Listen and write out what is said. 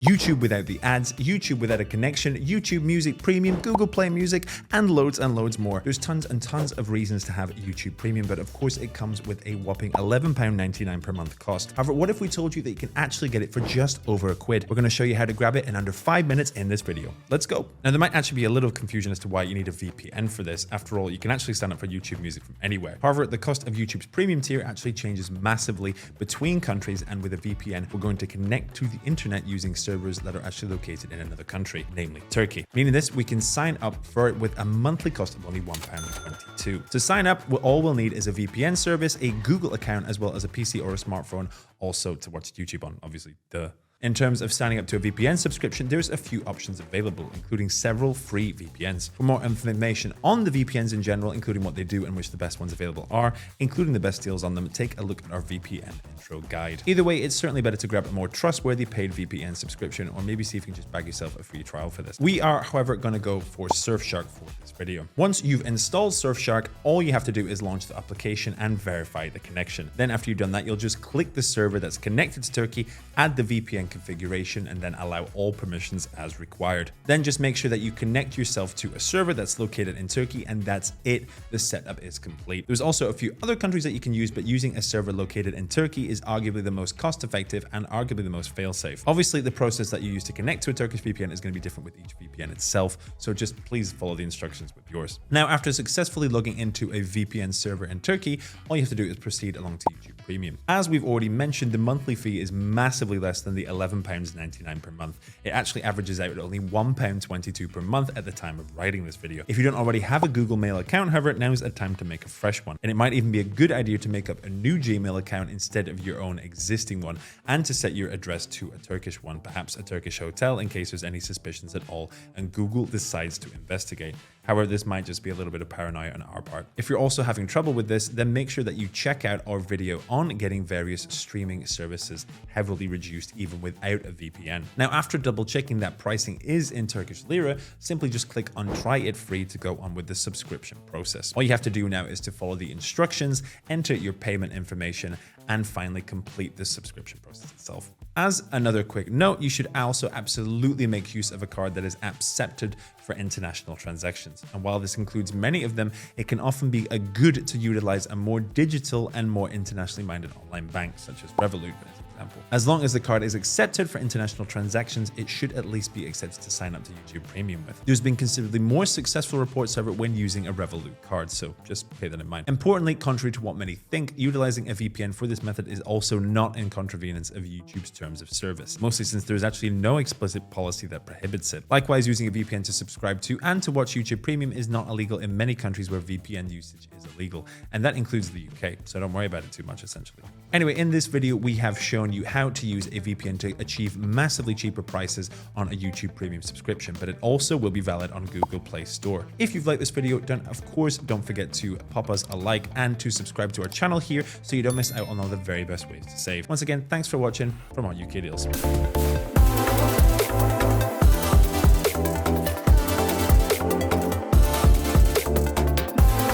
YouTube without the ads, YouTube without a connection, YouTube Music Premium, Google Play Music, and loads more. There's tons and tons of reasons to have YouTube Premium, but of course it comes with a whopping £11.99 per month cost. However, what if we told you that you can actually get it for just over £1? We're going to show you how to grab it in under 5 minutes in this video. Let's go. Now, there might actually be a little confusion as to why you need a VPN for this. After all, you can actually sign up for YouTube Music from anywhere. However, the cost of YouTube's premium tier actually changes massively between countries, and with a VPN, we're going to connect to the internet using servers that are actually located in another country, namely Turkey. Meaning this, we can sign up for it with a monthly cost of only £1.22. To sign up, all we'll need is a VPN service, a Google account, as well as a PC or a smartphone, also to watch YouTube on, obviously, duh. In terms of signing up to a VPN subscription, there's a few options available, including several free VPNs. For more information on the VPNs in general, including what they do and which the best ones available are, including the best deals on them, take a look at our VPN intro guide. Either way, it's certainly better to grab a more trustworthy paid VPN subscription, or maybe see if you can just bag yourself a free trial for this. We are, however, going to go for Surfshark for this video. Once you've installed Surfshark, all you have to do is launch the application and verify the connection. Then after you've done that, you'll just click the server that's connected to Turkey, add the VPN configuration, and then allow all permissions as required. Then just make sure that you connect yourself to a server that's located in Turkey, and that's it. The setup is complete. There's also a few other countries that you can use, but using a server located in Turkey is arguably the most cost-effective and arguably the most fail-safe. Obviously, the process that you use to connect to a Turkish VPN is going to be different with each VPN itself, so just please follow the instructions with yours. Now, after successfully logging into a VPN server in Turkey, all you have to do is proceed along to YouTube Premium. As we've already mentioned, the monthly fee is massively less than the £11.99 per month. It actually averages out at only £1.22 per month at the time of writing this video. If you don't already have a Google Mail account, however, now's a time to make a fresh one. And it might even be a good idea to make up a new Gmail account instead of your own existing one, and to set your address to a Turkish one, perhaps a Turkish hotel, in case there's any suspicions at all and Google decides to investigate. However, this might just be a little bit of paranoia on our part. If you're also having trouble with this, then make sure that you check out our video on getting various streaming services heavily reduced even without a VPN. Now, after double checking that pricing is in Turkish lira, simply just click on try it free to go on with the subscription process. All you have to do now is to follow the instructions, enter your payment information, and finally complete the subscription process itself. As another quick note, you should also absolutely make use of a card that is accepted for international transactions. And while this includes many of them, it can often be a good to utilize a more digital and more internationally minded online bank, such as Revolut, for example. As long as the card is accepted for international transactions, it should at least be accepted to sign up to YouTube Premium with. There's been considerably more successful reports of it when using a Revolut card, so just bear that in mind. Importantly, contrary to what many think, utilizing a VPN for this method is also not in contravenance of YouTube's terms of service, mostly since there is actually no explicit policy that prohibits it. Likewise, using a VPN to subscribe to and to watch YouTube Premium is not illegal in many countries where VPN usage is illegal, and that includes the UK, so don't worry about it too much essentially. Anyway, in this video, we have shown you how to use a VPN to achieve massively cheaper prices on a YouTube Premium subscription, but it also will be valid on Google Play Store. If you've liked this video, then of course don't forget to pop us a like and to subscribe to our channel here so you don't miss out on all the very best ways to save. Once again, thanks for watching from hotukdeals.